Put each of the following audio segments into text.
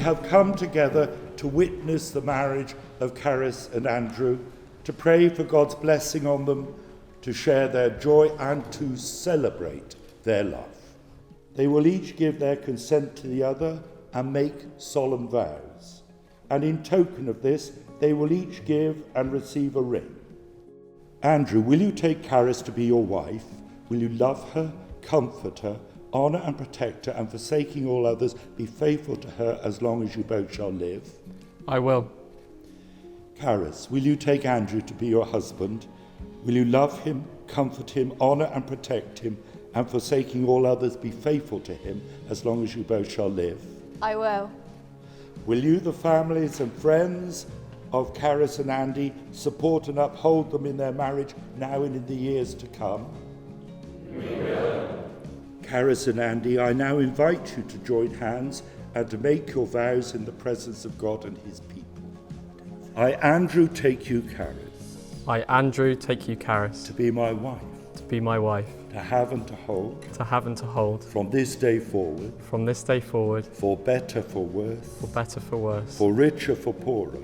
have come together to witness the marriage of Caris and Andrew, to pray for God's blessing on them, to share their joy and to celebrate their love. They will each give their consent to the other and make solemn vows. And in token of this, they will each give and receive a ring. Andrew, will you take Caris to be your wife? Will you love her, comfort her, honour and protect her, and forsaking all others, be faithful to her as long as you both shall live? I will. Caris, will you take Andrew to be your husband? Will you love him, comfort him, honour and protect him, and forsaking all others, be faithful to him as long as you both shall live? I will. Will you, the families and friends of Caris and Andy, support and uphold them in their marriage now and in the years to come? We will. Caris and Andy, I now invite you to join hands and to make your vows in the presence of God and his people. I, Andrew, take you, Caris. I, Andrew, take you, Caris. To be my wife. To be my wife. To have and to hold. To have and to hold. From this day forward. From this day forward. For better, for worse. For better, for worse. For richer, for poorer.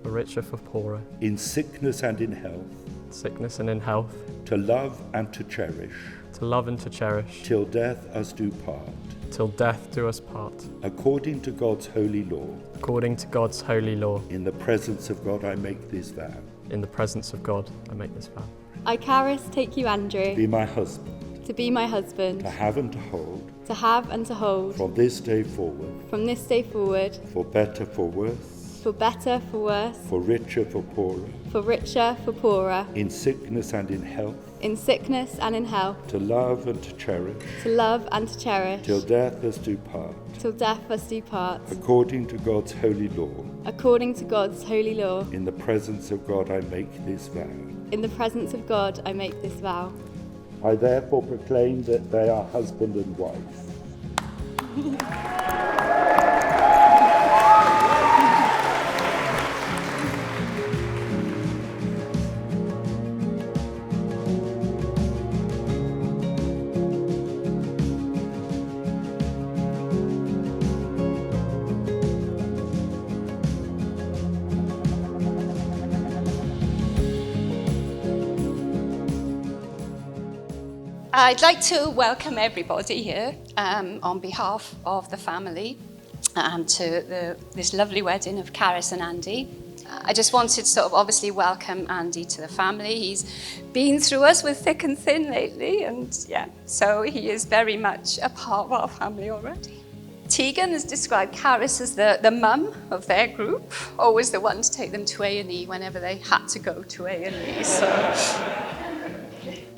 For richer, for poorer. In sickness and in health. Sickness and in health. To love and to cherish. To love and to cherish. Till death us do part. Till death do us part. According to God's holy law. According to God's holy law. In the presence of God I make this vow. In the presence of God I make this vow. I, Caris, take you, Andrew. To be my husband. To be my husband. To have and to hold. To have and to hold. From this day forward. From this day forward. For better, for worse. For better, for worse. For richer, for poorer. For richer, for poorer. In sickness and in health. In sickness and in health. To love and to cherish. To love and to cherish. Till death us do part. Till death us do part. According to God's holy law. According to God's holy law. In the presence of God I make this vow. In the presence of God I make this vow. I therefore proclaim that they are husband and wife. I'd like to welcome everybody here on behalf of the family to this lovely wedding of Caris and Andy. I just wanted to sort of obviously welcome Andy to the family. He's been through us with thick and thin lately, and so he is very much a part of our family already. Tegan has described Caris as the mum of their group, always the one to take them to A&E whenever they had to go to A&E. So.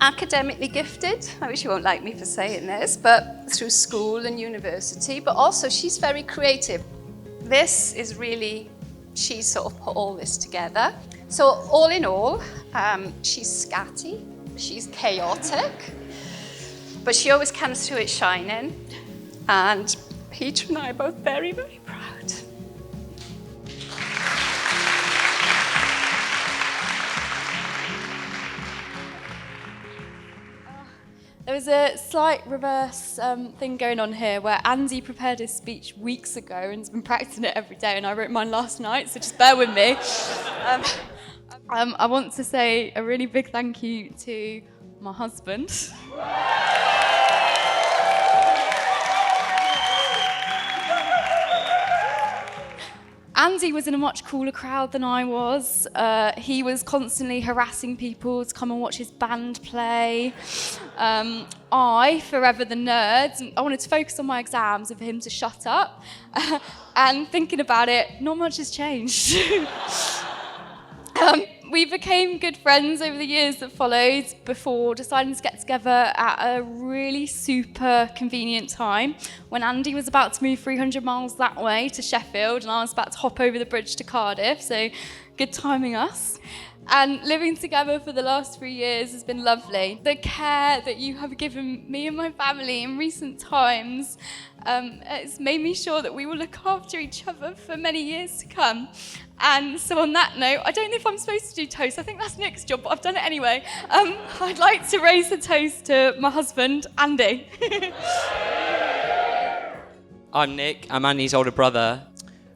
Academically gifted, I wish you won't like me for saying this, but through school and university, but also she's very creative. This is really, she's sort of put all this together. So all in all, she's scatty, she's chaotic, but she always comes through it shining. And Peter and I are both very, very proud. There was a slight reverse thing going on here where Andy prepared his speech weeks ago and has been practicing it every day, and I wrote mine last night, so just bear with me. I want to say a really big thank you to my husband. Andy was in a much cooler crowd than I was. He was constantly harassing people to come and watch his band play. I, forever the nerd, I wanted to focus on my exams and for him to shut up. And thinking about it, not much has changed. We became good friends over the years that followed before deciding to get together at a really super convenient time when Andy was about to move 300 miles that way to Sheffield and I was about to hop over the bridge to Cardiff, so good timing us. And living together for the last 3 years has been lovely. The care that you have given me and my family in recent times has made me sure that we will look after each other for many years to come. And so on that note, I don't know if I'm supposed to do toast. I think that's Nick's job, but I've done it anyway. I'd like to raise a toast to my husband, Andy. I'm Nick, I'm Andy's older brother.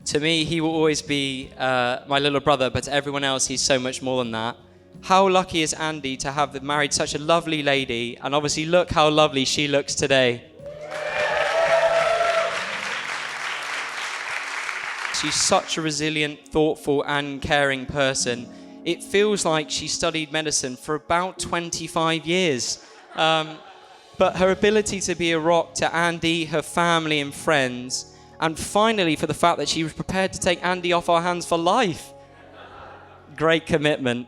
To me, he will always be my little brother, but to everyone else, he's so much more than that. How lucky is Andy to have married such a lovely lady, and obviously look how lovely she looks today. She's such a resilient, thoughtful and caring person. It feels like she studied medicine for about 25 years. But her ability to be a rock to Andy, her family and friends, and finally for the fact that she was prepared to take Andy off our hands for life. Great commitment.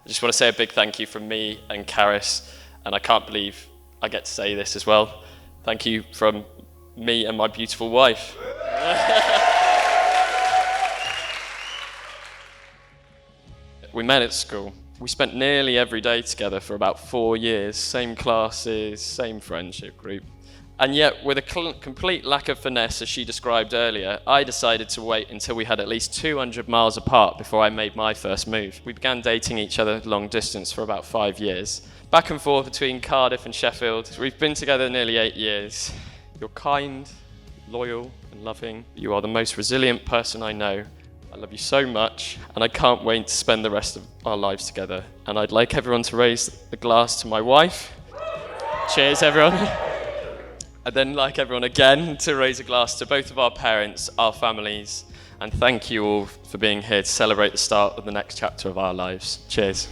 I just want to say a big thank you from me and Caris, and I can't believe I get to say this as well. Thank you from me and my beautiful wife. We met at school. We spent nearly every day together for about 4 years, same classes, same friendship group. And yet, with a complete lack of finesse, as she described earlier, I decided to wait until we had at least 200 miles apart before I made my first move. We began dating each other long distance for about 5 years. Back and forth between Cardiff and Sheffield. We've been together nearly 8 years. You're kind, loyal, and loving. You are the most resilient person I know. I love you so much, and I can't wait to spend the rest of our lives together. And I'd like everyone to raise a glass to my wife. Cheers, everyone. I'd then like everyone again to raise a glass to both of our parents, our families, and thank you all for being here to celebrate the start of the next chapter of our lives. Cheers.